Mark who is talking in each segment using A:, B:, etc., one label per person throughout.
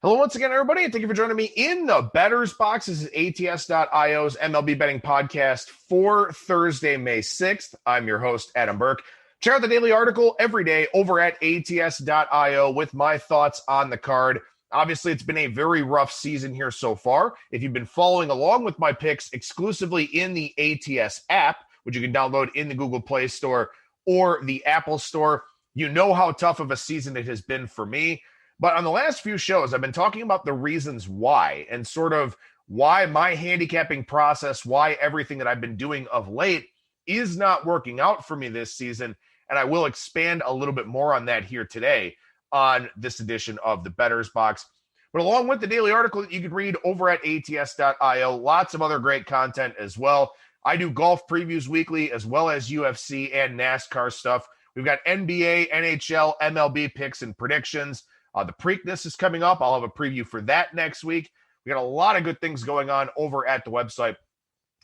A: Hello once again, everybody, and thank you for joining me in the Bettor's Box. This is ATS.io's MLB betting podcast for Thursday, May 6th. I'm your host, Adam Burke. Check out the daily article every day over at ATS.io with my thoughts on the card. Obviously, it's been a very rough season here so far. If you've been following along with my picks exclusively in the ATS app, which you can download in the Google Play Store or the Apple Store, you know how tough of a season it has been for me. But on the last few shows, I've been talking about the reasons why and sort of why my handicapping process, why everything that I've been doing of late is not working out for me this season. And I will expand a little bit more on that here today on this edition of the Bettor's Box. But along with the daily article that you can read over at ATS.io, lots of other great content as well. I do golf previews weekly as well as UFC and NASCAR stuff. We've got NBA, NHL, MLB picks and predictions. The Preakness is coming up. I'll have a preview for that next week. We got a lot of good things going on over at the website.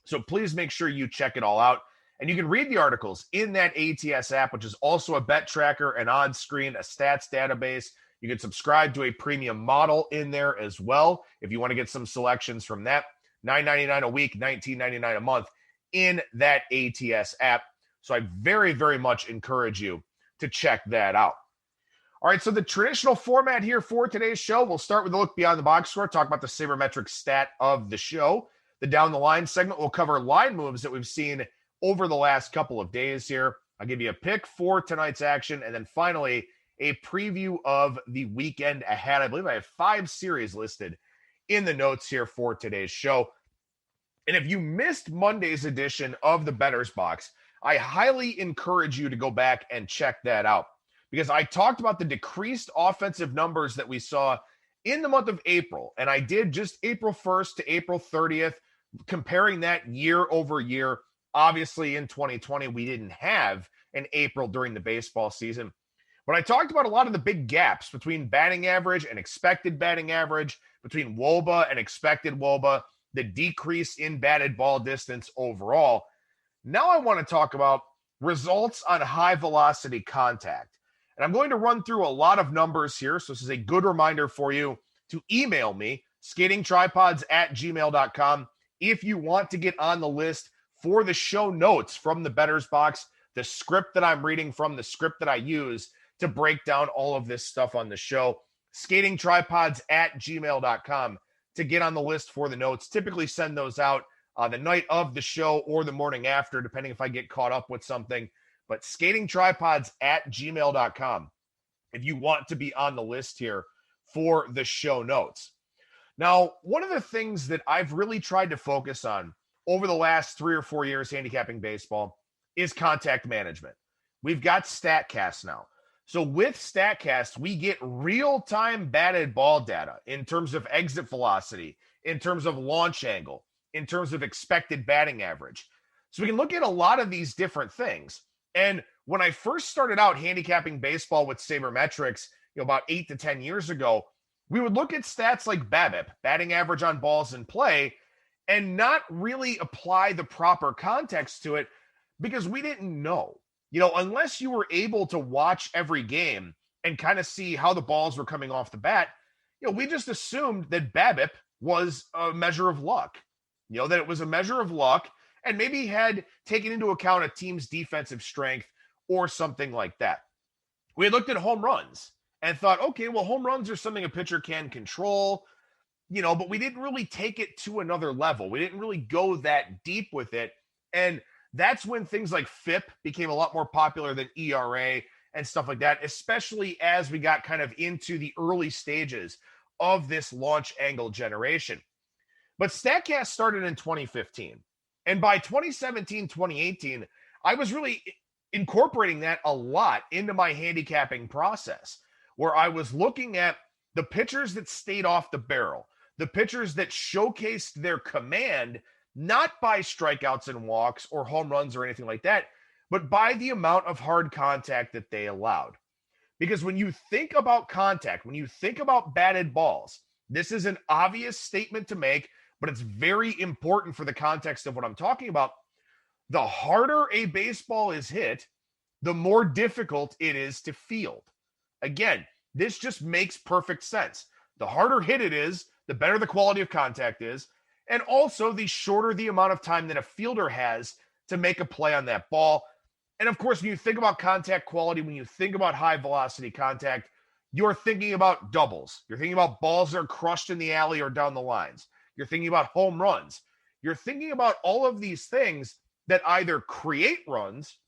A: So please make sure you check it all out. And you can read the articles in that ATS app, which is also a bet tracker, an odds screen, a stats database. You can subscribe to a premium model in there as well if you want to get some selections from that. $9.99 a week, $19.99 a month in that ATS app. So I very, very much encourage you to check that out. All right, so the traditional format here for today's show, we'll start with a look beyond the box score, talk about the sabermetric stat of the show. The down the line segment will cover line moves that we've seen over the last couple of days here. I'll give you a pick for tonight's action, and then finally a preview of the weekend ahead. I believe I have 5 series listed in the notes here for today's show. And if you missed Monday's edition of the Bettor's Box, I highly encourage you to go back and check that out, because I talked about the decreased offensive numbers that we saw in the month of April. And I did just April 1st to April 30th, comparing that year over year. Obviously, in 2020, we didn't have an April during the baseball season. But I talked about a lot of the big gaps between batting average and expected batting average, between WOBA and expected WOBA, the decrease in batted ball distance overall. Now I want to talk about results on high velocity contact. And I'm going to run through a lot of numbers here. So this is a good reminder for you to email me, skatingtripods@gmail.com, if you want to get on the list for the show notes from the Bettor's Box, the script that I'm reading from, the script that I use to break down all of this stuff on the show. Skatingtripods@gmail.com to get on the list for the notes. Typically send those out the night of the show or the morning after, depending if I get caught up with something. But skatingtripods@gmail.com if you want to be on the list here for the show notes. Now, one of the things that I've really tried to focus on over the last 3 or 4 years handicapping baseball is contact management. We've got StatCast now. So with StatCast, we get real-time batted ball data in terms of exit velocity, in terms of launch angle, in terms of expected batting average. So we can look at a lot of these different things. And when I first started out handicapping baseball with sabermetrics, about 8 to 10 years ago, we would look at stats like BABIP, batting average on balls in play, and not really apply the proper context to it because we didn't know. Unless you were able to watch every game and kind of see how the balls were coming off the bat, we just assumed that BABIP was a measure of luck, that it was a measure of luck, and maybe had taken into account a team's defensive strength or something like that. We had looked at home runs and thought, okay, well, home runs are something a pitcher can control, but we didn't really take it to another level. We didn't really go that deep with it. And that's when things like FIP became a lot more popular than ERA and stuff like that, especially as we got kind of into the early stages of this launch angle generation. But StatCast started in 2015. And by 2017, 2018, I was really incorporating that a lot into my handicapping process, where I was looking at the pitchers that stayed off the barrel, the pitchers that showcased their command, not by strikeouts and walks or home runs or anything like that, but by the amount of hard contact that they allowed. Because when you think about contact, when you think about batted balls, this is an obvious statement to make, but it's very important for the context of what I'm talking about. The harder a baseball is hit, the more difficult it is to field. Again, this just makes perfect sense. The harder hit it is, the better the quality of contact is, and also the shorter the amount of time that a fielder has to make a play on that ball. And of course, when you think about contact quality, when you think about high velocity contact, you're thinking about doubles. You're thinking about balls that are crushed in the alley or down the lines. You're thinking about home runs. You're thinking about all of these things that either create runs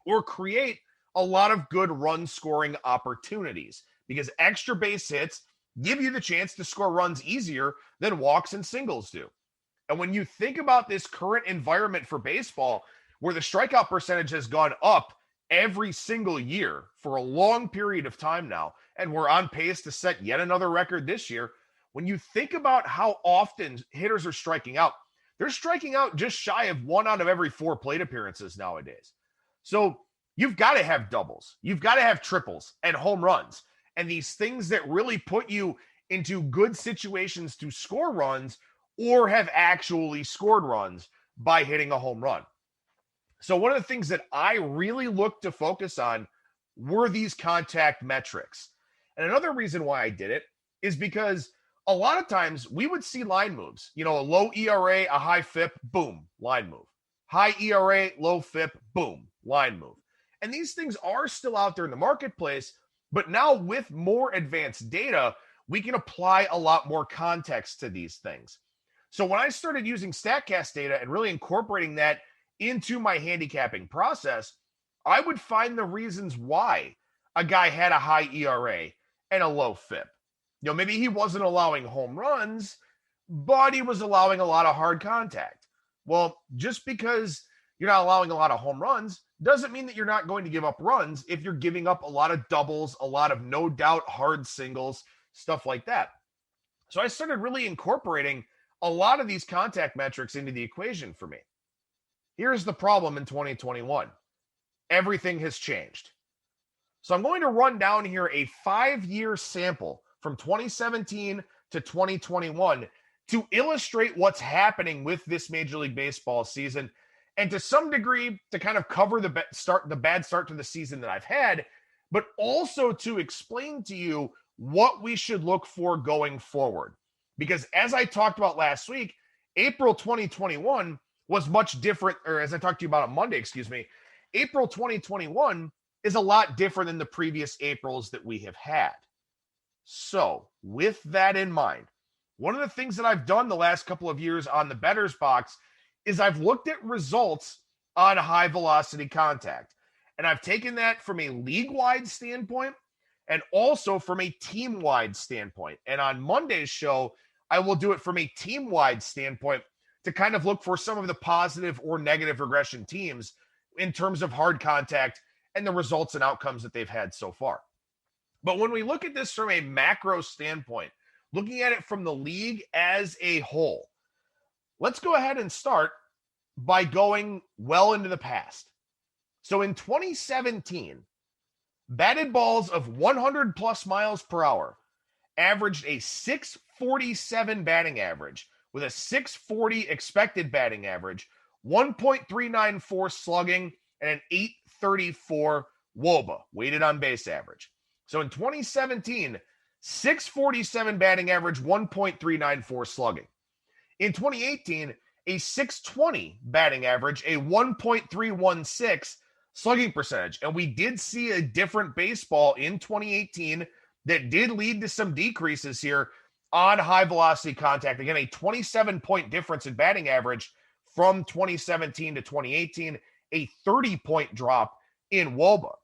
A: or create a lot of good run scoring opportunities, because extra base hits give you the chance to score runs easier than walks and singles do. And when you think about this current environment for baseball, where the strikeout percentage has gone up every single year for a long period of time now, and we're on pace to set yet another record this year, when you think about how often hitters are striking out, they're striking out just shy of 1 out of every 4 plate appearances nowadays. So you've got to have doubles, you've got to have triples and home runs, and these things that really put you into good situations to score runs or have actually scored runs by hitting a home run. So one of the things that I really looked to focus on were these contact metrics. And another reason why I did it is because a lot of times we would see line moves, a low ERA, a high FIP, boom, line move. High ERA, low FIP, boom, line move. And these things are still out there in the marketplace, but now with more advanced data, we can apply a lot more context to these things. So when I started using StatCast data and really incorporating that into my handicapping process, I would find the reasons why a guy had a high ERA and a low FIP. Maybe he wasn't allowing home runs, but he was allowing a lot of hard contact. Well, just because you're not allowing a lot of home runs doesn't mean that you're not going to give up runs if you're giving up a lot of doubles, a lot of no doubt hard singles, stuff like that. So I started really incorporating a lot of these contact metrics into the equation for me. Here's the problem in 2021. Everything has changed. So I'm going to run down here a 5-year sample from 2017 to 2021 to illustrate what's happening with this Major League Baseball season, and to some degree to kind of cover the bad start to the season that I've had, but also to explain to you what we should look for going forward. Because as I talked about last week, April 2021 was much different, or as I talked to you about on Monday, April 2021 is a lot different than the previous Aprils that we have had. So with that in mind, one of the things that I've done the last couple of years on the Bettor's Box is I've looked at results on high velocity contact. And I've taken that from a league-wide standpoint and also from a team-wide standpoint. And on Monday's show, I will do it from a team-wide standpoint to kind of look for some of the positive or negative regression teams in terms of hard contact and the results and outcomes that they've had so far. But when we look at this from a macro standpoint, looking at it from the league as a whole, let's go ahead and start by going well into the past. So in 2017, batted balls of 100 plus miles per hour averaged a 647 batting average with a 640 expected batting average, 1.394 slugging, and an 834 WOBA, weighted on base average. So in 2017, 647 batting average, 1.394 slugging. In 2018, a 620 batting average, a 1.316 slugging percentage. And we did see a different baseball in 2018 that did lead to some decreases here on high velocity contact. Again, a 27-point difference in batting average from 2017 to 2018, a 30-point drop in WOBA.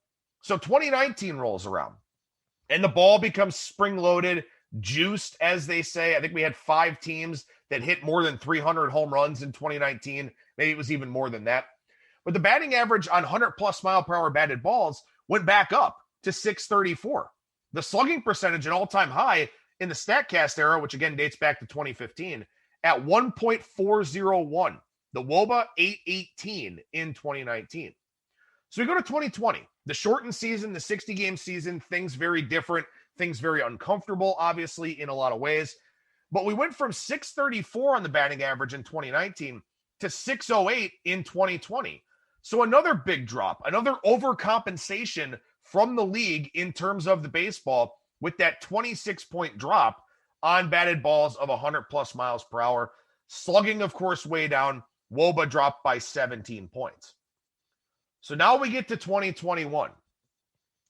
A: So 2019 rolls around and the ball becomes spring-loaded, juiced, as they say. I think we had 5 teams that hit more than 300 home runs in 2019. Maybe it was even more than that. But the batting average on 100-plus mile-per-hour batted balls went back up to 634. The slugging percentage, an all-time high in the StatCast era, which again dates back to 2015, at 1.401. The WOBA, 818 in 2019. So we go to 2020. The shortened season, the 60-game season, things very different, things very uncomfortable, obviously, in a lot of ways. But we went from 634 on the batting average in 2019 to 608 in 2020. So another big drop, another overcompensation from the league in terms of the baseball with that 26-point drop on batted balls of 100 plus miles per hour. Slugging, of course, way down. WOBA dropped by 17 points. So now we get to 2021.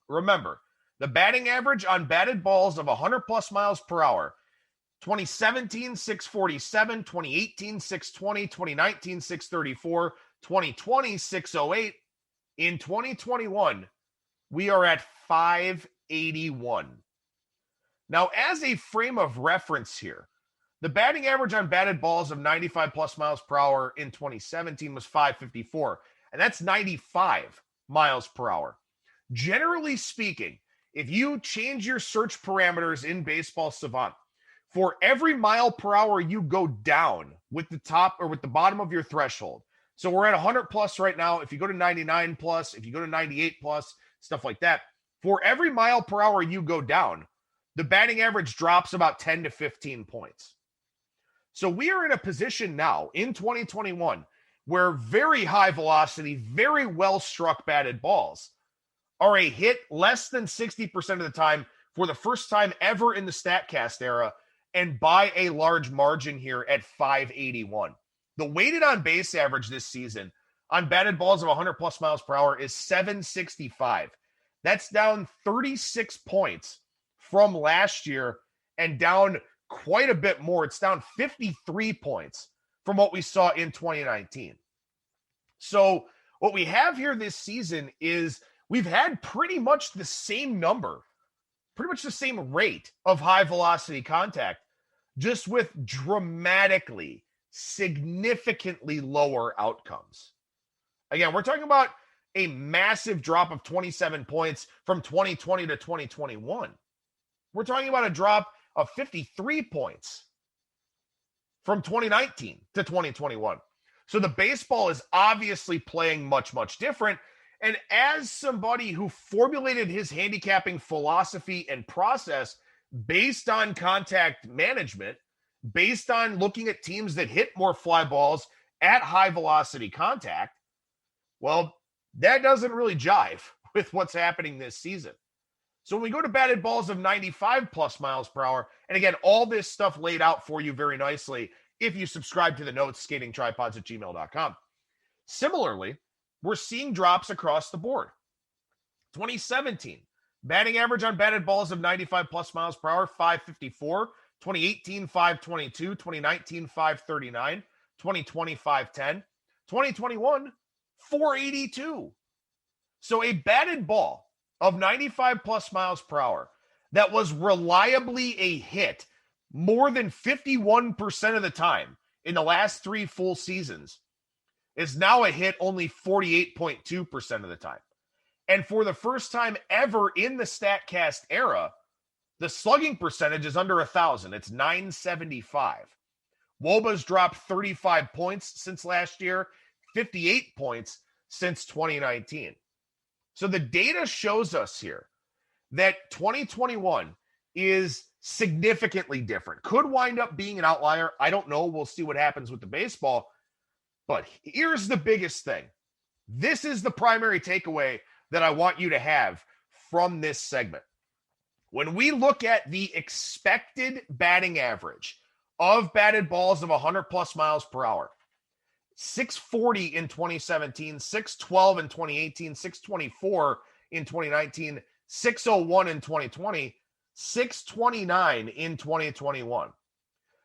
A: Remember, the batting average on batted balls of 100 plus miles per hour, 2017, 647, 2018, 620, 2019, 634, 2020, 608. In 2021, we are at 581. Now, as a frame of reference here, the batting average on batted balls of 95 plus miles per hour in 2017 was 554, and that's 95 miles per hour. Generally speaking, if you change your search parameters in Baseball Savant, for every mile per hour you go down with the top or with the bottom of your threshold. So we're at 100 plus right now. If you go to 99 plus, if you go to 98 plus, stuff like that, for every mile per hour you go down, the batting average drops about 10 to 15 points. So we are in a position now in 2021 where very high velocity, very well struck batted balls are a hit less than 60% of the time for the first time ever in the StatCast era, and by a large margin here at 581. The weighted on base average this season on batted balls of 100 plus miles per hour is 765. That's down 36 points from last year and down quite a bit more. It's down 53 points from what we saw in 2019. So what we have here this season is we've had pretty much the same number, pretty much the same rate of high velocity contact, just with dramatically, significantly lower outcomes. Again, we're talking about a massive drop of 27 points from 2020 to 2021. We're talking about a drop of 53 points from 2019 to 2021. So the baseball is obviously playing much, much different. And as somebody who formulated his handicapping philosophy and process based on contact management, based on looking at teams that hit more fly balls at high velocity contact, well, that doesn't really jive with what's happening this season. So when we go to batted balls of 95 plus miles per hour, and again, all this stuff laid out for you very nicely if you subscribe to the notes, skatingtripods@gmail.com. Similarly, we're seeing drops across the board. 2017, batting average on batted balls of 95 plus miles per hour, 554. 2018, 522. 2019, 539. 2020, 510. 2021, 482. So a batted ball of 95 plus miles per hour that was reliably a hit more than 51% of the time in the last 3 full seasons is now a hit only 48.2% of the time. And for the first time ever in the StatCast era, the slugging percentage is under 1,000. It's 975. WOBA's dropped 35 points since last year, 58 points since 2019. So the data shows us here that 2021 is significantly different. Could wind up being an outlier. I don't know. We'll see what happens with the baseball. But here's the biggest thing. This is the primary takeaway that I want you to have from this segment. When we look at the expected batting average of batted balls of 100 plus miles per hour, 640 in 2017, 612 in 2018, 624 in 2019, 601 in 2020, 629 in 2021.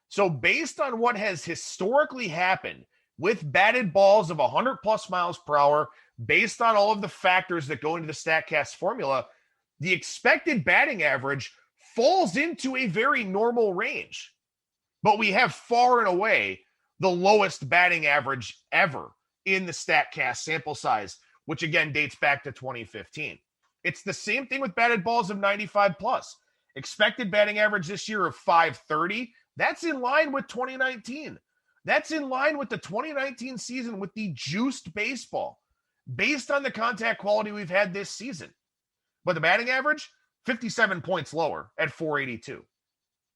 A: So based on what has historically happened with batted balls of 100 plus miles per hour, based on all of the factors that go into the StatCast formula, the expected batting average falls into a very normal range. But we have far and away the lowest batting average ever in the StatCast sample size, which again dates back to 2015. It's the same thing with batted balls of 95 plus. Expected batting average this year of 530. That's in line with 2019. That's in line with the 2019 season with the juiced baseball based on the contact quality we've had this season. But the batting average, 57 points lower at 482.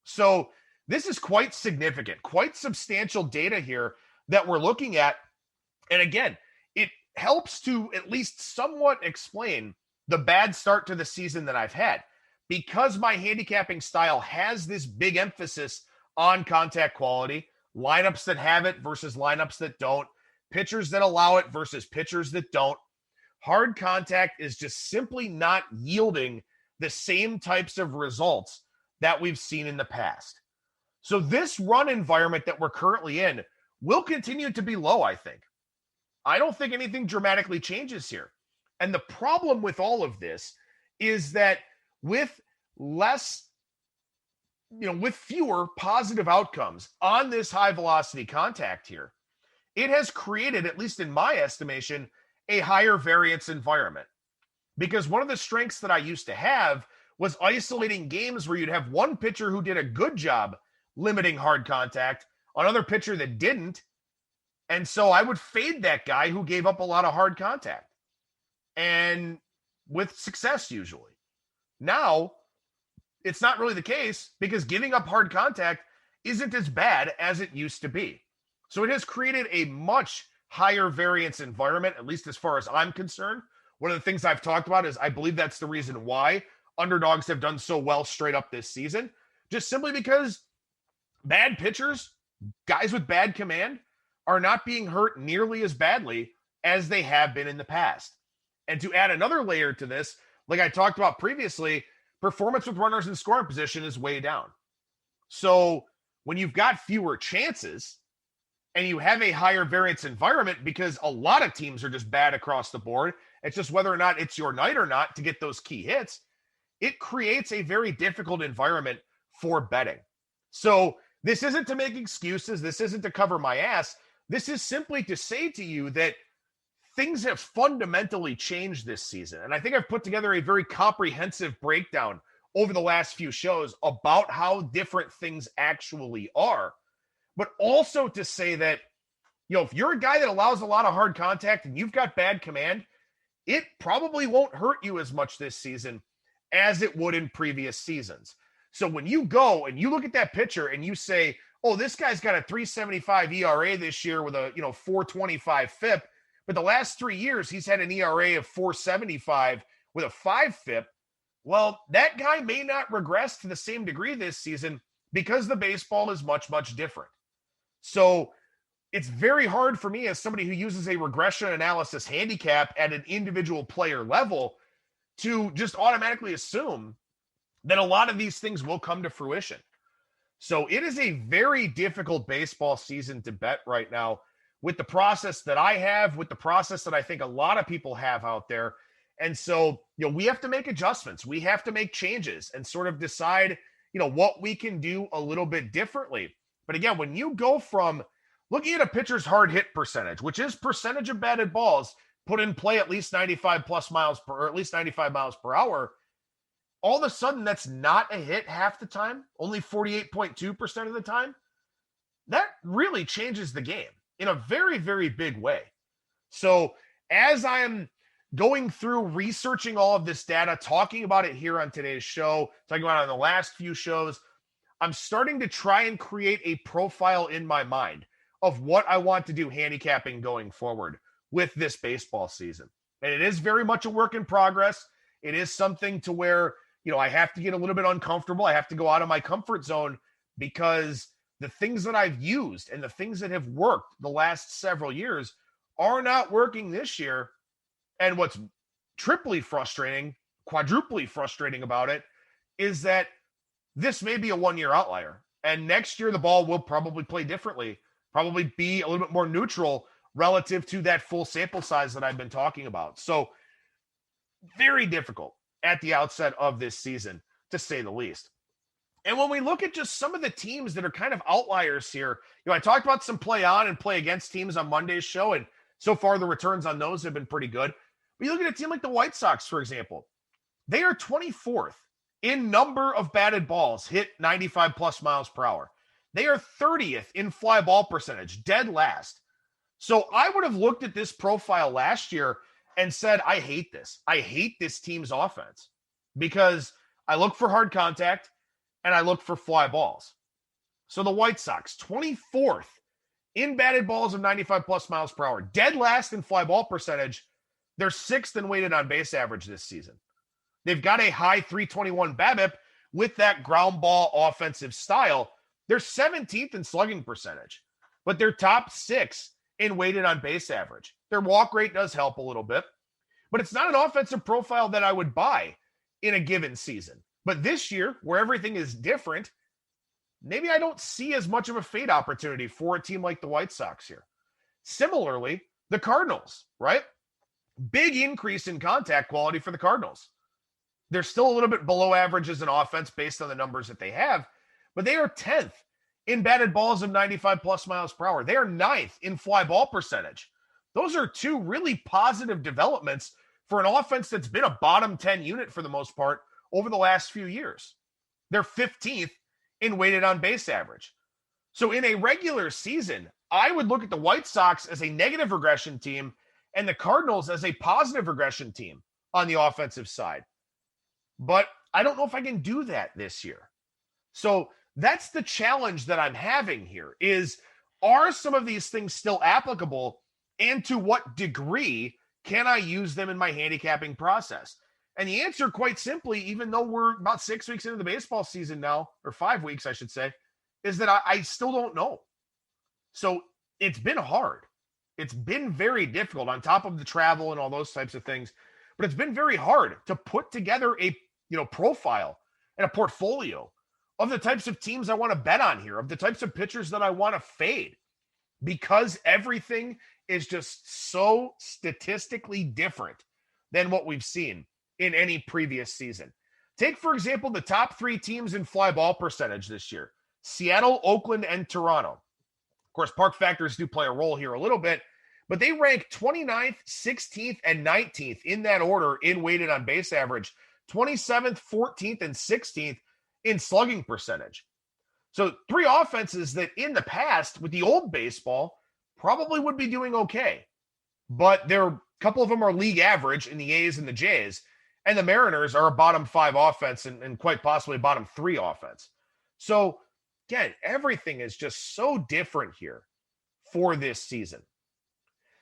A: So this is quite significant, quite substantial data here that we're looking at. And again, it helps to at least somewhat explain the bad start to the season that I've had. because my handicapping style has this big emphasis on contact quality, lineups that have it versus lineups that don't, pitchers that allow it versus pitchers that don't, hard contact is just simply not yielding the same types of results that we've seen in the past. So this run environment that we're currently in will continue to be low, I think. I don't think anything dramatically changes here. And the problem with all of this is that with fewer positive outcomes on this high velocity contact here, it has created, at least in my estimation, a higher variance environment. Because one of the strengths that I used to have was isolating games where you'd have one pitcher who did a good job limiting hard contact, another pitcher that didn't. And so I would fade that guy who gave up a lot of hard contact, and with success usually. Now, it's not really the case because giving up hard contact isn't as bad as it used to be. So it has created a much higher variance environment, at least as far as I'm concerned. One of the things I've talked about is I believe that's the reason why underdogs have done so well straight up this season, just simply because bad pitchers, guys with bad command, are not being hurt nearly as badly as they have been in the past. And to add another layer to this, like I talked about previously, performance with runners in scoring position is way down. So when you've got fewer chances and you have a higher variance environment, because a lot of teams are just bad across the board, it's just whether or not it's your night or not to get those key hits, it creates a very difficult environment for betting. So this isn't to make excuses. This isn't to cover my ass. This is simply to say to you that things have fundamentally changed this season. And I think I've put together a very comprehensive breakdown over the last few shows about how different things actually are. But also to say that, if you're a guy that allows a lot of hard contact and you've got bad command, it probably won't hurt you as much this season as it would in previous seasons. So when you go and you look at that pitcher and you say, oh, this guy's got a 3.75 ERA this year with a 4.25 FIP, but the last 3 years he's had an ERA of 4.75 with a 5 FIP. Well, that guy may not regress to the same degree this season because the baseball is much, much different. So it's very hard for me as somebody who uses a regression analysis handicap at an individual player level to just automatically assume that a lot of these things will come to fruition. So it is a very difficult baseball season to bet right now with the process that I have, with the process that I think a lot of people have out there. And so, we have to make adjustments. We have to make changes and sort of decide, what we can do a little bit differently. But again, when you go from looking at a pitcher's hard hit percentage, which is percentage of batted balls put in play at least 95 miles per hour, all of a sudden that's not a hit half the time, only 48.2% of the time. That really changes the game in a very, very big way. So as I'm going through researching all of this data, talking about it here on today's show, talking about it on the last few shows, I'm starting to try and create a profile in my mind of what I want to do handicapping going forward with this baseball season. And it is very much a work in progress. It is something to where, I have to get a little bit uncomfortable. I have to go out of my comfort zone because the things that I've used and the things that have worked the last several years are not working this year. And what's triply frustrating, quadruply frustrating about it is that this may be a one-year outlier. And next year, the ball will probably play differently, probably be a little bit more neutral relative to that full sample size that I've been talking about. So very difficult at the outset of this season, to say the least. And when we look at just some of the teams that are kind of outliers here, I talked about some play on and play against teams on Monday's show, and so far the returns on those have been pretty good. But you look at a team like the White Sox, for example, they are 24th in number of batted balls hit 95 miles per hour. They are 30th in fly ball percentage, dead last. So I would have looked at this profile last year and said, I hate this. I hate this team's offense because I look for hard contact and I look for fly balls. So the White Sox, 24th in batted balls of 95 miles per hour, dead last in fly ball percentage. They're 6th in weighted on base average this season. They've got a high 321 BABIP with that ground ball offensive style. They're 17th in slugging percentage, but they're top 6 in weighted on base average. Their walk rate does help a little bit, but it's not an offensive profile that I would buy in a given season. But this year, where everything is different, maybe I don't see as much of a fade opportunity for a team like the White Sox here. Similarly, the Cardinals, right? Big increase in contact quality for the Cardinals. They're still a little bit below average as an offense based on the numbers that they have, but they are 10th in batted balls of 95 plus miles per hour. They are 9th in fly ball percentage. Those are two really positive developments for an offense that's been a bottom 10 unit for the most part over the last few years. They're 15th in weighted on base average. So in a regular season, I would look at the White Sox as a negative regression team and the Cardinals as a positive regression team on the offensive side. But I don't know if I can do that this year. So that's the challenge that I'm having here is, are some of these things still applicable, and to what degree can I use them in my handicapping process? And the answer, quite simply, even though we're about 6 weeks into the baseball season now, or 5 weeks, I should say, is that I still don't know. So it's been hard. It's been very difficult on top of the travel and all those types of things. But it's been very hard to put together a profile and a portfolio of the types of teams I want to bet on here, of the types of pitchers that I want to fade, because everything is just so statistically different than what we've seen in any previous season. Take, for example, the top 3 teams in fly ball percentage this year: Seattle, Oakland, and Toronto. Of course, park factors do play a role here a little bit, but they rank 29th, 16th, and 19th in that order in weighted on base average, 27th, 14th, and 16th in slugging percentage. So 3 offenses that in the past with the old baseball probably would be doing okay, but a couple of them are league average in the A's and the Jays, and the Mariners are a bottom 5 offense and quite possibly a bottom 3 offense. So again, everything is just so different here for this season.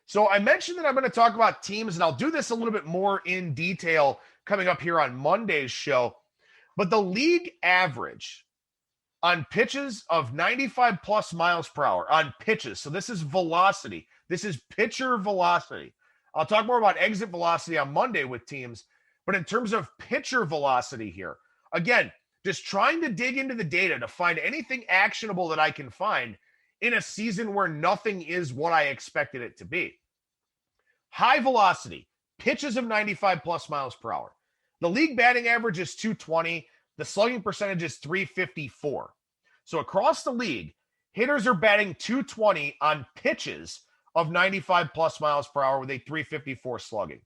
A: So I mentioned that I'm going to talk about teams, and I'll do this a little bit more in detail coming up here on Monday's show. But the league average on pitches of 95 plus miles per hour on pitches. So this is velocity. This is pitcher velocity. I'll talk more about exit velocity on Monday with teams. But in terms of pitcher velocity here, again, just trying to dig into the data to find anything actionable that I can find in a season where nothing is what I expected it to be. High velocity, pitches of 95 plus miles per hour. The league batting average is 220. The slugging percentage is 354. So across the league, hitters are batting 220 on pitches of 95 plus miles per hour with a 354 slugging.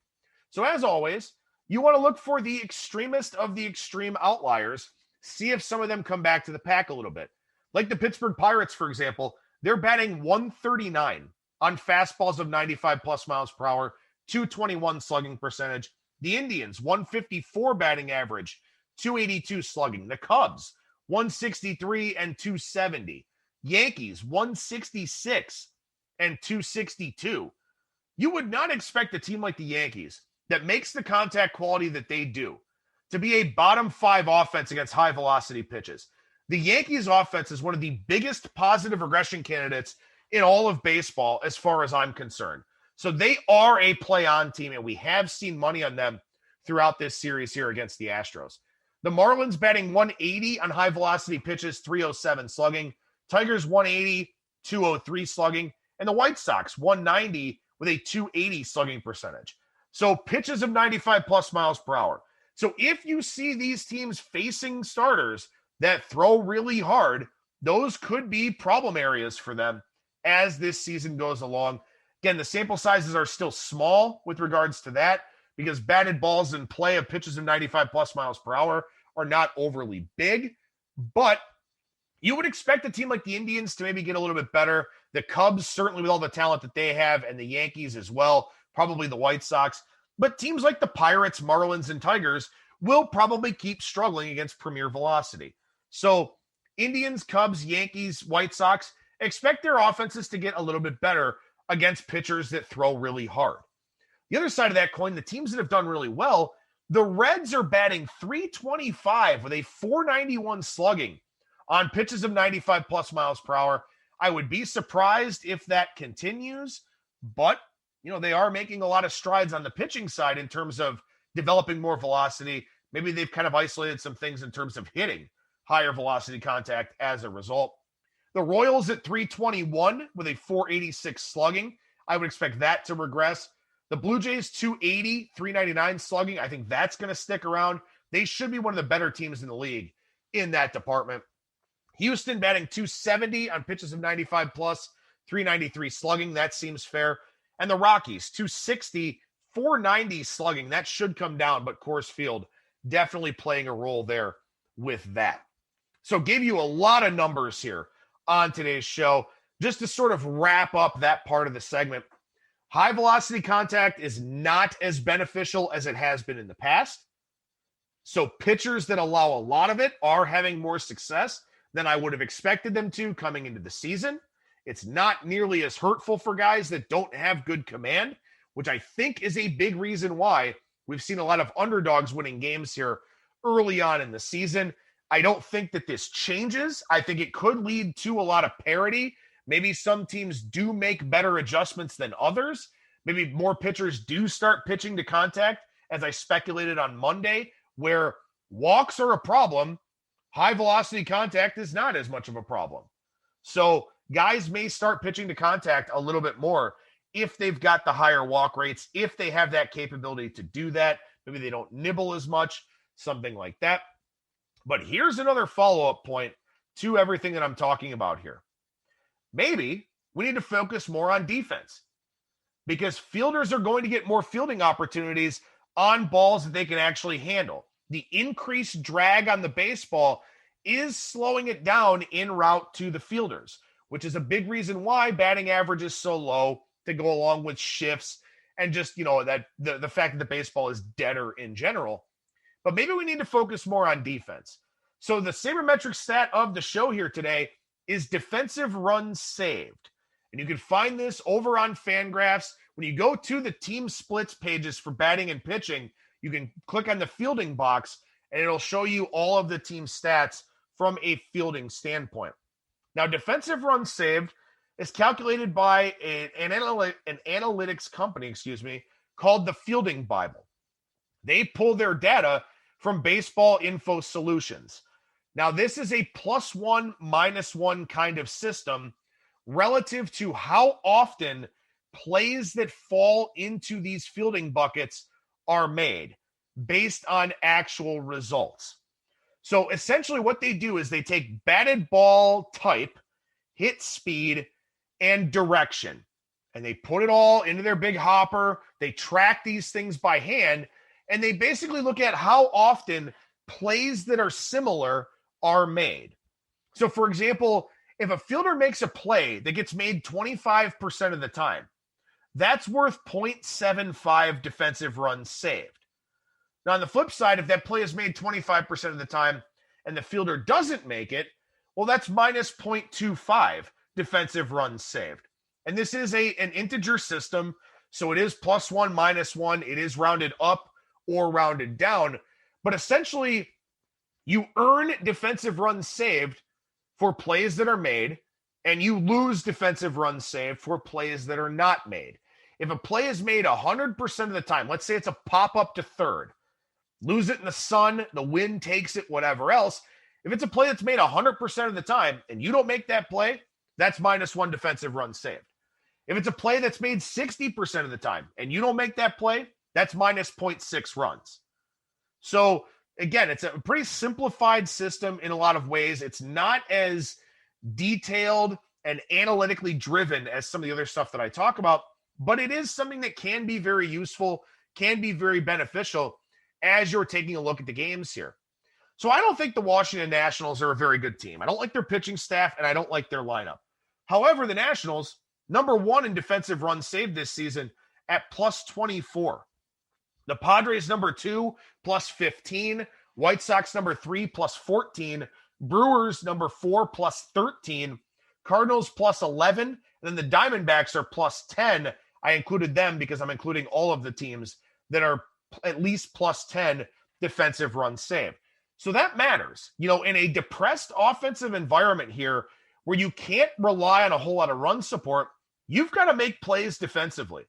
A: So as always, you want to look for the extremist of the extreme outliers, see if some of them come back to the pack a little bit. Like the Pittsburgh Pirates, for example, they're batting 139 on fastballs of 95 plus miles per hour, 221 slugging percentage. The Indians, 154 batting average, 282 slugging. The Cubs, 163 and 270. Yankees, 166 and 262. You would not expect a team like the Yankees that makes the contact quality that they do to be a bottom 5 offense against high velocity pitches. The Yankees offense is one of the biggest positive regression candidates in all of baseball as far as I'm concerned. So they are a play-on team, and we have seen money on them throughout this series here against the Astros. The Marlins batting 180 on high-velocity pitches, 307 slugging. Tigers 180, 203 slugging. And the White Sox 190 with a 280 slugging percentage. So pitches of 95 plus miles per hour. So if you see these teams facing starters that throw really hard, those could be problem areas for them as this season goes along. Again, the sample sizes are still small with regards to that because batted balls in play of pitches of 95 plus miles per hour are not overly big. But you would expect a team like the Indians to maybe get a little bit better. The Cubs, certainly with all the talent that they have, and the Yankees as well, probably the White Sox. But teams like the Pirates, Marlins, and Tigers will probably keep struggling against premier velocity. So Indians, Cubs, Yankees, White Sox, expect their offenses to get a little bit better against pitchers that throw really hard. The other side of that coin, the teams that have done really well, The Reds are batting .325 with a .491 slugging on pitches of 95 plus miles per hour. I would be surprised if that continues, but they are making a lot of strides on the pitching side in terms of developing more velocity. Maybe they've kind of isolated some things in terms of hitting higher velocity contact as a result. The Royals at .321 with a .486 slugging. I would expect that to regress. The Blue Jays, .280, .399 slugging. I think that's going to stick around. They should be one of the better teams in the league in that department. Houston batting .270 on pitches of 95 plus, .393 slugging. That seems fair. And the Rockies, .260, .490 slugging. That should come down, but Coors Field definitely playing a role there with that. So gave you a lot of numbers here on today's show. Just to sort of wrap up that part of the segment, high velocity contact is not as beneficial as it has been in the past. So pitchers that allow a lot of it are having more success than I would have expected them to coming into the season. It's not nearly as hurtful for guys that don't have good command, which I think is a big reason why we've seen a lot of underdogs winning games here early on in the season. I don't think that this changes. I think it could lead to a lot of parity. Maybe some teams do make better adjustments than others. Maybe more pitchers do start pitching to contact, as I speculated on Monday, where walks are a problem. High velocity contact is not as much of a problem. So guys may start pitching to contact a little bit more if they've got the higher walk rates, if they have that capability to do that. Maybe they don't nibble as much, something like that. But here's another follow-up point to everything that I'm talking about here. Maybe we need to focus more on defense because fielders are going to get more fielding opportunities on balls that they can actually handle. The increased drag on the baseball is slowing it down en route to the fielders, which is a big reason why batting average is so low to go along with shifts and just, that the fact that the baseball is deader in general. But maybe we need to focus more on defense. So the sabermetric stat of the show here today is defensive runs saved. And you can find this over on Fangraphs. When you go to the team splits pages for batting and pitching, you can click on the fielding box and it'll show you all of the team stats from a fielding standpoint. Now, defensive runs saved is calculated by an analytics company, called the Fielding Bible. They pull their data from Baseball Info Solutions. Now, this is a +1, -1 kind of system relative to how often plays that fall into these fielding buckets are made based on actual results. So essentially what they do is they take batted ball type, hit speed, and direction, and they put it all into their big hopper. They track these things by hand, and they basically look at how often plays that are similar are made. So, for example, if a fielder makes a play that gets made 25% of the time, that's worth 0.75 defensive runs saved. Now, on the flip side, if that play is made 25% of the time and the fielder doesn't make it, well, that's minus 0.25 defensive runs saved. And this is an integer system, so it is +1, -1. It is rounded up or rounded down. But essentially, you earn defensive runs saved for plays that are made, and you lose defensive runs saved for plays that are not made. If a play is made 100% of the time, let's say it's a pop up to third, lose it in the sun, the wind takes it, whatever else. If it's a play that's made 100% of the time and you don't make that play, that's -1 defensive runs saved. If it's a play that's made 60% of the time and you don't make that play, that's minus 0.6 runs. So again, it's a pretty simplified system in a lot of ways. It's not as detailed and analytically driven as some of the other stuff that I talk about, but it is something that can be very useful, can be very beneficial as you're taking a look at the games here. So I don't think the Washington Nationals are a very good team. I don't like their pitching staff, and I don't like their lineup. However, the Nationals, number 1 in defensive runs saved this season at +24. The Padres, number 2, +15. White Sox, number 3, +14. Brewers, number 4, +13. Cardinals, +11. And then the Diamondbacks are +10. I included them because I'm including all of the teams that are at least plus 10 defensive runs saved. So that matters. In a depressed offensive environment here where you can't rely on a whole lot of run support, you've got to make plays defensively.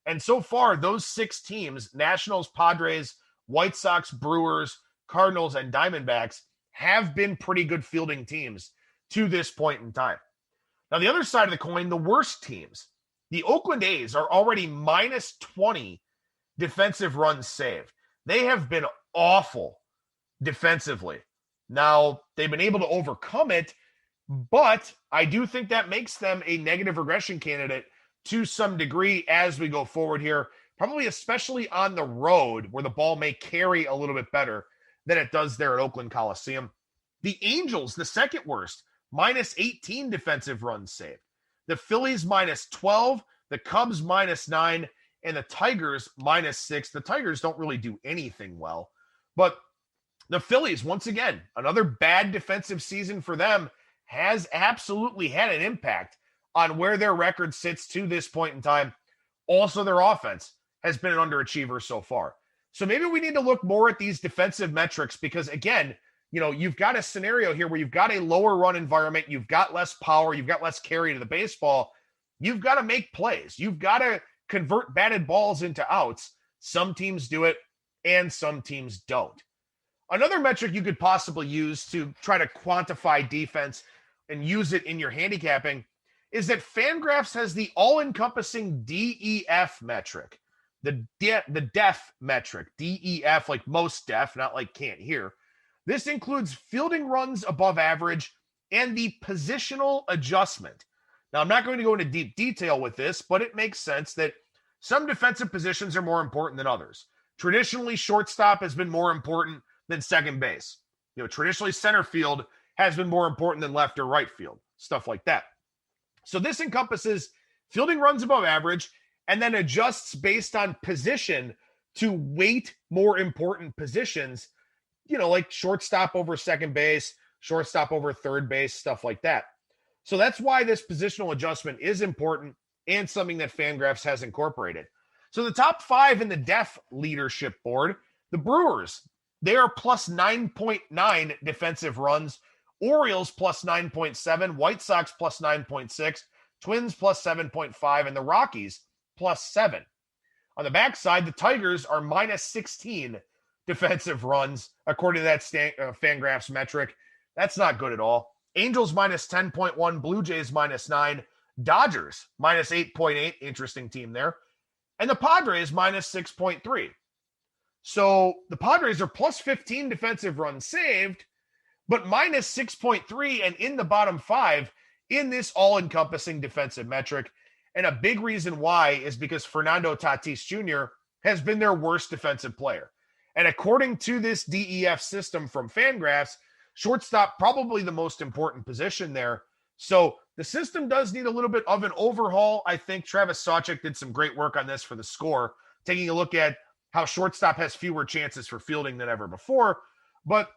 A: And so far, those 6 teams, Nationals, Padres, White Sox, Brewers, Cardinals, and Diamondbacks, have been pretty good fielding teams to this point in time. Now, the other side of the coin, the worst teams, the Oakland A's are already minus 20 defensive runs saved. They have been awful defensively. Now, they've been able to overcome it, but I do think that makes them a negative regression candidate to some degree as we go forward here, probably especially on the road where the ball may carry a little bit better than it does there at Oakland Coliseum. The Angels, the second worst, minus 18 defensive runs saved. The Phillies minus 12, the Cubs minus 9, and the Tigers minus 6. The Tigers don't really do anything well, but the Phillies, once again, another bad defensive season for them, has absolutely had an impact on where their record sits to this point in time. Also, their offense has been an underachiever so far. So maybe we need to look more at these defensive metrics because, again, you've got a scenario here where you've got a lower run environment, you've got less power, you've got less carry to the baseball. You've got to make plays. You've got to convert batted balls into outs. Some teams do it and some teams don't. Another metric you could possibly use to try to quantify defense and use it in your handicapping is that Fangraphs has the all-encompassing DEF metric, the deaf metric, DEF, like most deaf, not like can't hear. This includes fielding runs above average and the positional adjustment. Now, I'm not going to go into deep detail with this, but it makes sense that some defensive positions are more important than others. Traditionally, shortstop has been more important than second base. Traditionally, center field has been more important than left or right field, stuff like that. So this encompasses fielding runs above average and then adjusts based on position to weight more important positions, like shortstop over second base, shortstop over third base, stuff like that. So that's why this positional adjustment is important and something that Fangraphs has incorporated. So the top 5 in the def leadership board, the Brewers, they are plus 9.9 defensive runs, Orioles plus 9.7, White Sox plus 9.6, Twins plus 7.5, and the Rockies plus 7. On the backside, the Tigers are minus 16 defensive runs, according to that Fangraphs metric. That's not good at all. Angels minus 10.1, Blue Jays minus 9, Dodgers minus 8.8, interesting team there, and the Padres minus 6.3. So the Padres are plus 15 defensive runs saved, but minus 6.3 and in the bottom 5 in this all-encompassing defensive metric. And a big reason why is because Fernando Tatis Jr. has been their worst defensive player. And according to this DEF system from Fangraphs, shortstop probably the most important position there. So the system does need a little bit of an overhaul. I think Travis Sawchik did some great work on this for the Score, taking a look at how shortstop has fewer chances for fielding than ever before. But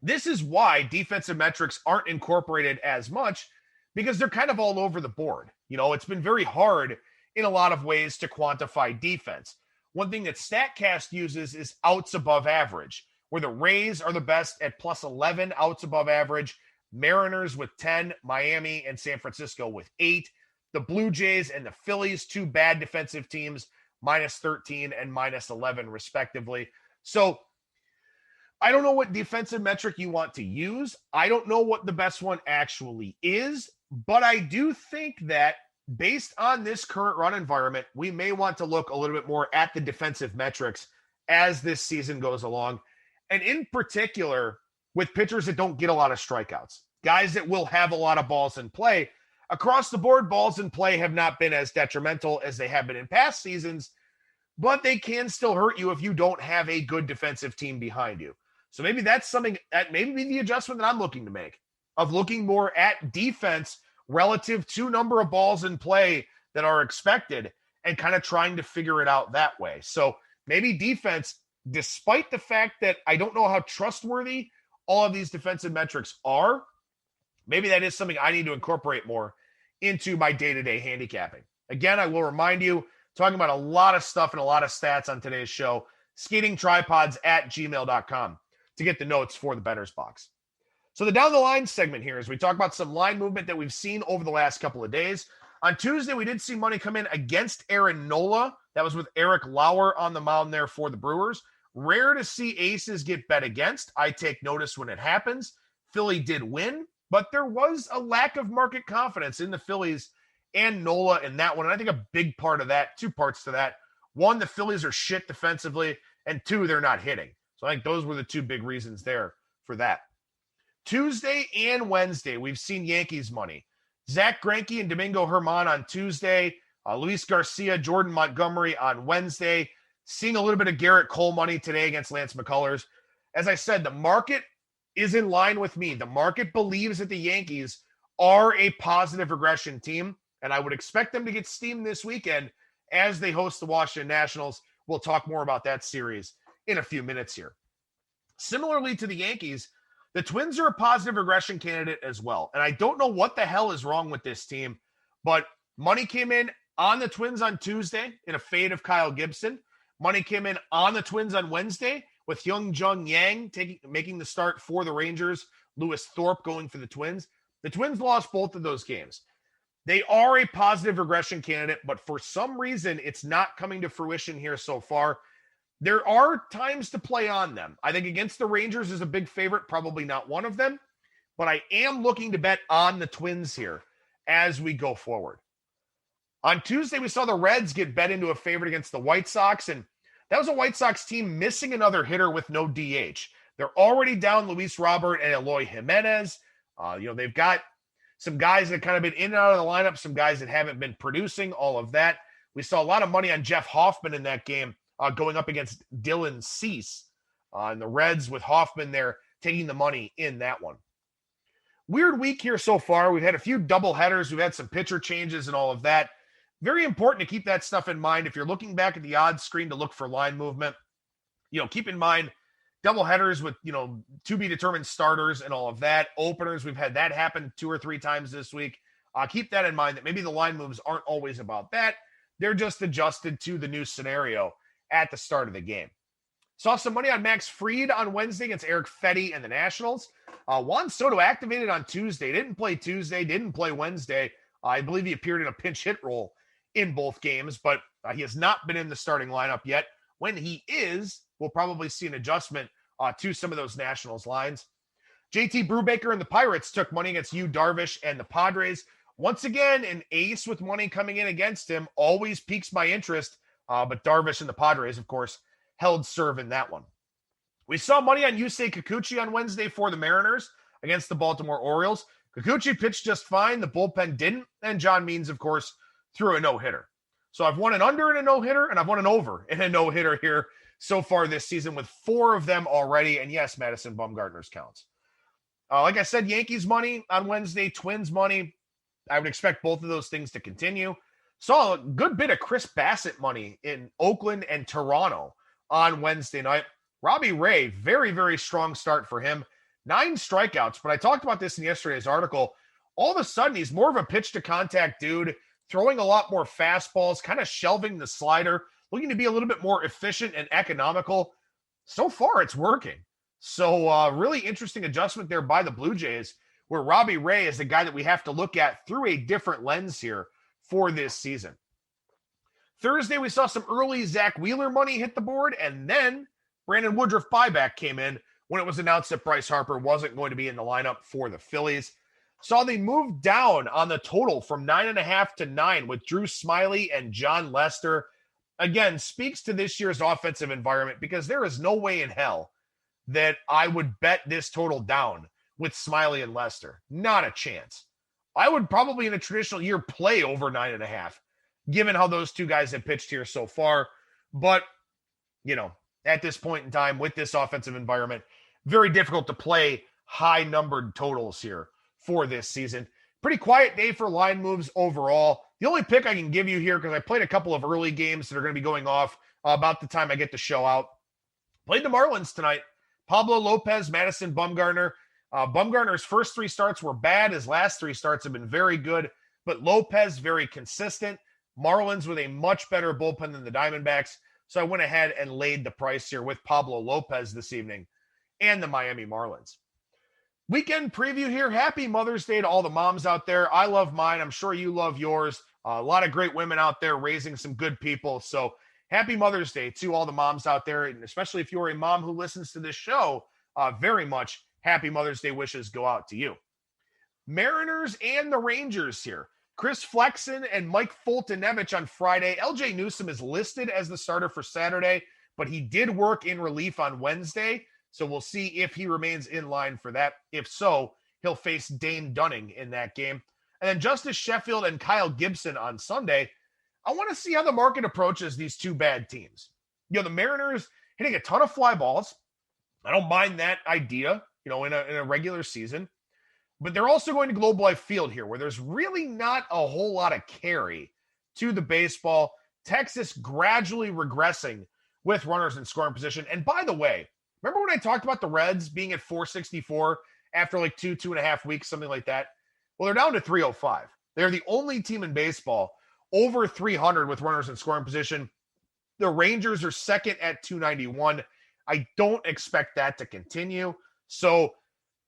A: this is why defensive metrics aren't incorporated as much, because they're kind of all over the board. It's been very hard in a lot of ways to quantify defense. One thing that StatCast uses is outs above average, where the Rays are the best at plus 11 outs above average, Mariners with 10, Miami and San Francisco with 8, the Blue Jays and the Phillies, 2 bad defensive teams, minus 13 and minus 11 respectively. So I don't know what defensive metric you want to use. I don't know what the best one actually is, but I do think that based on this current run environment, we may want to look a little bit more at the defensive metrics as this season goes along. And in particular, with pitchers that don't get a lot of strikeouts, guys that will have a lot of balls in play. Across the board, balls in play have not been as detrimental as they have been in past seasons, but they can still hurt you if you don't have a good defensive team behind you. So maybe that's something that maybe be the adjustment that I'm looking to make, of looking more at defense relative to number of balls in play that are expected and kind of trying to figure it out that way. So maybe defense, despite the fact that I don't know how trustworthy all of these defensive metrics are, maybe that is something I need to incorporate more into my day-to-day handicapping. Again, I will remind you, talking about a lot of stuff and a lot of stats on today's show. skatingtripods@gmail.com to get the notes for the Bettor's Box. So the down the line segment here is we talk about some line movement that we've seen over the last couple of days. On Tuesday, we did see money come in against Aaron Nola. That was with Eric Lauer on the mound there for the Brewers. Rare to see aces get bet against. I take notice when it happens. Philly did win, but there was a lack of market confidence in the Phillies and Nola in that one. And I think a big part of that, two parts to that. One, the Phillies are shit defensively, and two, they're not hitting. So I think those were the two big reasons there for that. Tuesday and Wednesday, we've seen Yankees money. Zach Greinke and Domingo Germán on Tuesday. Luis Garcia, Jordan Montgomery on Wednesday. Seeing a little bit of Garrett Cole money today against Lance McCullers. As I said, the market is in line with me. The market believes that the Yankees are a positive regression team, and I would expect them to get steamed this weekend as they host the Washington Nationals. We'll talk more about that series in a few minutes here. Similarly to the Yankees, the Twins are a positive regression candidate as well. And I don't know what the hell is wrong with this team, but money came in on the Twins on Tuesday in a fade of Kyle Gibson. Money came in on the Twins on Wednesday with Hyun-Jung Yang making the start for the Rangers, Lewis Thorpe going for the Twins. The Twins lost both of those games. They are a positive regression candidate, but for some reason, it's not coming to fruition here so far. There are times to play on them. I think against the Rangers is a big favorite, probably not one of them, but I am looking to bet on the Twins here as we go forward. On Tuesday, we saw the Reds get bet into a favorite against the White Sox, and that was a White Sox team missing another hitter with no DH. They're already down Luis Robert and Eloy Jimenez. They've got some guys that have kind of been in and out of the lineup, some guys that haven't been producing, all of that. We saw a lot of money on Jeff Hoffman in that game going up against Dylan Cease. And the Reds with Hoffman there taking the money in that one. Weird week here so far. We've had a few double headers. We've had some pitcher changes and all of that. Very important to keep that stuff in mind. If you're looking back at the odds screen to look for line movement, keep in mind double headers with, to be determined starters and all of that. Openers, we've had that happen 2 or 3 times this week. Keep that in mind that maybe the line moves aren't always about that. They're just adjusted to the new scenario at the start of the game. Saw some money on Max Fried on Wednesday against Eric Fetty and the Nationals. Juan Soto activated on Tuesday. Didn't play Tuesday, didn't play Wednesday. I believe he appeared in a pinch hit role in both games, but he has not been in the starting lineup yet. When he is, we'll probably see an adjustment to some of those Nationals lines. JT Brubaker and the Pirates took money against Yu Darvish and the Padres. Once again, an ace with money coming in against him always piques my interest. But Darvish and the Padres, of course, held serve in that one. We saw money on Yusei Kikuchi on Wednesday for the Mariners against the Baltimore Orioles. Kikuchi pitched just fine. The bullpen didn't. And John Means, of course, threw a no-hitter. So I've won an under in a no-hitter, and I've won an over in a no-hitter here so far this season with 4 of them already. And yes, Madison Bumgarner's counts. Like I said, Yankees money on Wednesday, Twins money. I would expect both of those things to continue. Saw a good bit of Chris Bassett money in Oakland and Toronto on Wednesday night. Robbie Ray, very, very strong start for him. 9 strikeouts, but I talked about this in yesterday's article. All of a sudden, he's more of a pitch-to-contact dude, throwing a lot more fastballs, kind of shelving the slider, looking to be a little bit more efficient and economical. So far, it's working. So really interesting adjustment there by the Blue Jays, where Robbie Ray is the guy that we have to look at through a different lens here for this season. Thursday, we saw some early Zach Wheeler money hit the board, and then Brandon Woodruff buyback came in when it was announced that Bryce Harper wasn't going to be in the lineup for the Phillies. Saw they moved down on the total from 9.5 to 9 with Drew Smyly and John Lester. Again, speaks to this year's offensive environment because there is no way in hell that I would bet this total down with Smyly and Lester. Not a chance. I would probably in a traditional year play over 9.5, given how those two guys have pitched here so far. But, at this point in time with this offensive environment, very difficult to play high numbered totals here for this season. Pretty quiet day for line moves overall. The only pick I can give you here, because I played a couple of early games that are going to be going off about the time I get the show out. Played the Marlins tonight. Pablo Lopez, Madison Bumgarner. Bumgarner's first 3 starts were bad. His last 3 starts have been very good, but Lopez very consistent. Marlins with a much better bullpen than the Diamondbacks. So I went ahead and laid the price here with Pablo Lopez this evening and the Miami Marlins. Weekend preview here. Happy Mother's Day to all the moms out there. I love mine. I'm sure you love yours. A lot of great women out there raising some good people. So happy Mother's Day to all the moms out there. And especially if you're a mom who listens to this show, very much happy Mother's Day wishes go out to you. Mariners and the Rangers here. Chris Flexen and Mike Foltynewicz on Friday. LJ Newsome is listed as the starter for Saturday, but he did work in relief on Wednesday. So we'll see if he remains in line for that. If so, he'll face Dane Dunning in that game. And then Justice Sheffield and Kyle Gibson on Sunday. I want to see how the market approaches these two bad teams. The Mariners hitting a ton of fly balls. I don't mind that idea, in a regular season. But they're also going to Globe Life Field here, where there's really not a whole lot of carry to the baseball. Texas gradually regressing with runners in scoring position. And by the way, remember when I talked about the Reds being at 464 after like 2.5 weeks, something like that? Well, they're down to 305. They're the only team in baseball over 300 with runners in scoring position. The Rangers are second at 291. I don't expect that to continue. So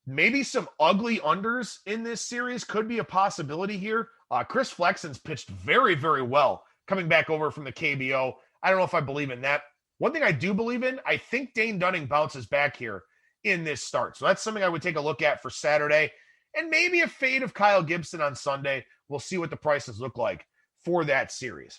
A: maybe some ugly unders in this series could be a possibility here. Chris Flexen's pitched very, very well coming back over from the KBO. I don't know if I believe in that. One thing I do believe in, I think Dane Dunning bounces back here in this start. So that's something I would take a look at for Saturday. And maybe a fade of Kyle Gibson on Sunday. We'll see what the prices look like for that series.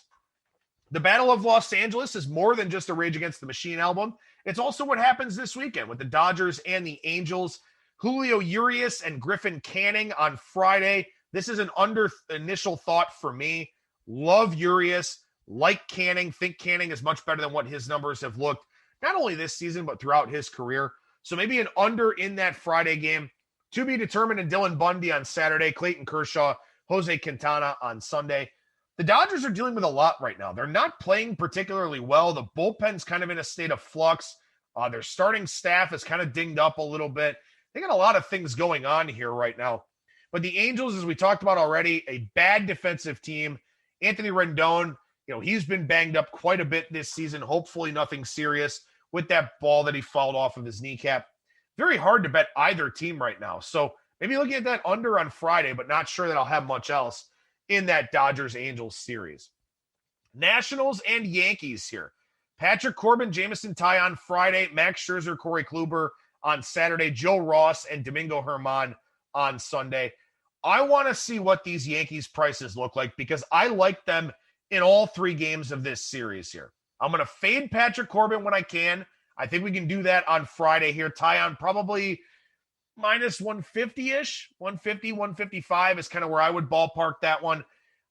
A: The Battle of Los Angeles is more than just a Rage Against the Machine album. It's also what happens this weekend with the Dodgers and the Angels. Julio Urias and Griffin Canning on Friday. This is an under initial thought for me. Love Urias, like Canning. Think Canning is much better than what his numbers have looked, not only this season, but throughout his career. So maybe an under in that Friday game. To be determined in Dylan Bundy on Saturday, Clayton Kershaw, Jose Quintana on Sunday. The Dodgers are dealing with a lot right now. They're not playing particularly well. The bullpen's kind of in a state of flux. Their starting staff is kind of dinged up a little bit. They got a lot of things going on here right now. But the Angels, as we talked about already, a bad defensive team. Anthony Rendon, he's been banged up quite a bit this season. Hopefully nothing serious with that ball that he fouled off of his kneecap. Very hard to bet either team right now. So maybe looking at that under on Friday, but not sure that I'll have much else in that Dodgers-Angels series. Nationals and Yankees here. Patrick Corbin, Jameson Ty on Friday, Max Scherzer, Corey Kluber on Saturday, Joe Ross and Domingo Germán on Sunday. I want to see what these Yankees prices look like because I like them in all three games of this series here. I'm going to fade Patrick Corbin when I can. I think we can do that on Friday here. Ty on probably minus 150-ish, 150, 155 is kind of where I would ballpark that one.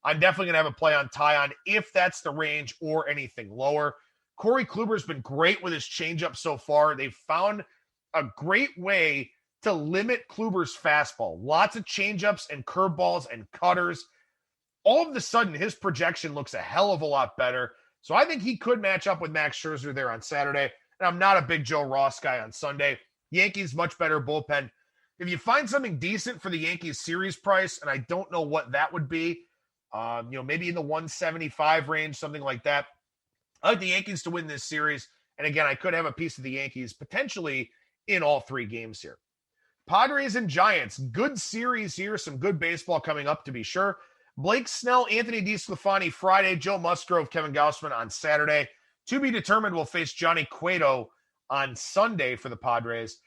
A: I'm definitely going to have a play on Tyon if that's the range or anything lower. Corey Kluber's been great with his changeup so far. They've found a great way to limit Kluber's fastball. Lots of changeups and curveballs and cutters. All of a sudden, his projection looks a hell of a lot better. So I think he could match up with Max Scherzer there on Saturday. And I'm not a big Joe Ross guy on Sunday. Yankees, much better bullpen. If you find something decent for the Yankees series price, and I don't know what that would be, maybe in the 175 range, something like that. I like the Yankees to win this series. And again, I could have a piece of the Yankees potentially in all three games here. Padres and Giants, good series here. Some good baseball coming up to be sure. Blake Snell, Anthony DeSclafani Friday, Joe Musgrove, Kevin Gausman on Saturday. To be determined, will face Johnny Cueto on Sunday for the Padres.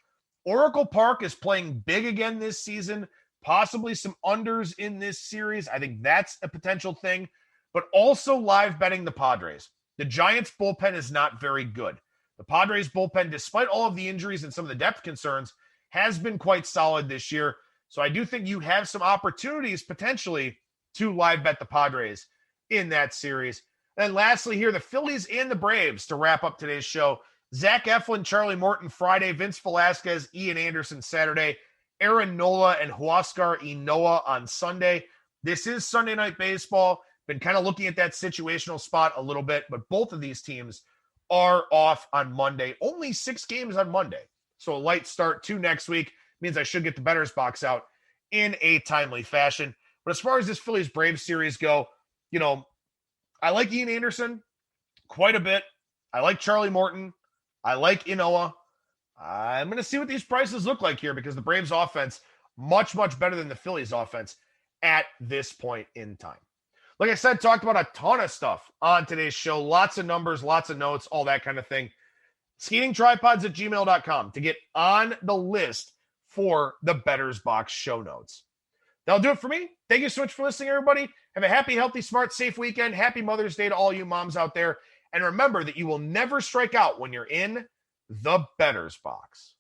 A: Oracle Park is playing big again this season. Possibly some unders in this series. I think that's a potential thing. But also live betting the Padres. The Giants bullpen is not very good. The Padres bullpen, despite all of the injuries and some of the depth concerns, has been quite solid this year. So I do think you have some opportunities potentially to live bet the Padres in that series. And lastly here, the Phillies and the Braves to wrap up today's show. Zach Eflin, Charlie Morton Friday, Vince Velasquez, Ian Anderson Saturday, Aaron Nola and Huascar Ynoa on Sunday. This is Sunday Night Baseball. Been kind of looking at that situational spot a little bit, but both of these teams are off on Monday. Only 6 games on Monday. So a light start to next week means I should get the Bettor's box out in a timely fashion. But as far as this Phillies-Braves series go, I like Ian Anderson quite a bit. I like Charlie Morton. I like Inoa. I'm going to see what these prices look like here because the Braves offense, much, much better than the Phillies offense at this point in time. Like I said, talked about a ton of stuff on today's show. Lots of numbers, lots of notes, all that kind of thing. Skatingtripods@gmail.com to get on the list for the Bettor's Box show notes. That'll do it for me. Thank you so much for listening, everybody. Have a happy, healthy, smart, safe weekend. Happy Mother's Day to all you moms out there. And remember that you will never strike out when you're in the Bettor's Box.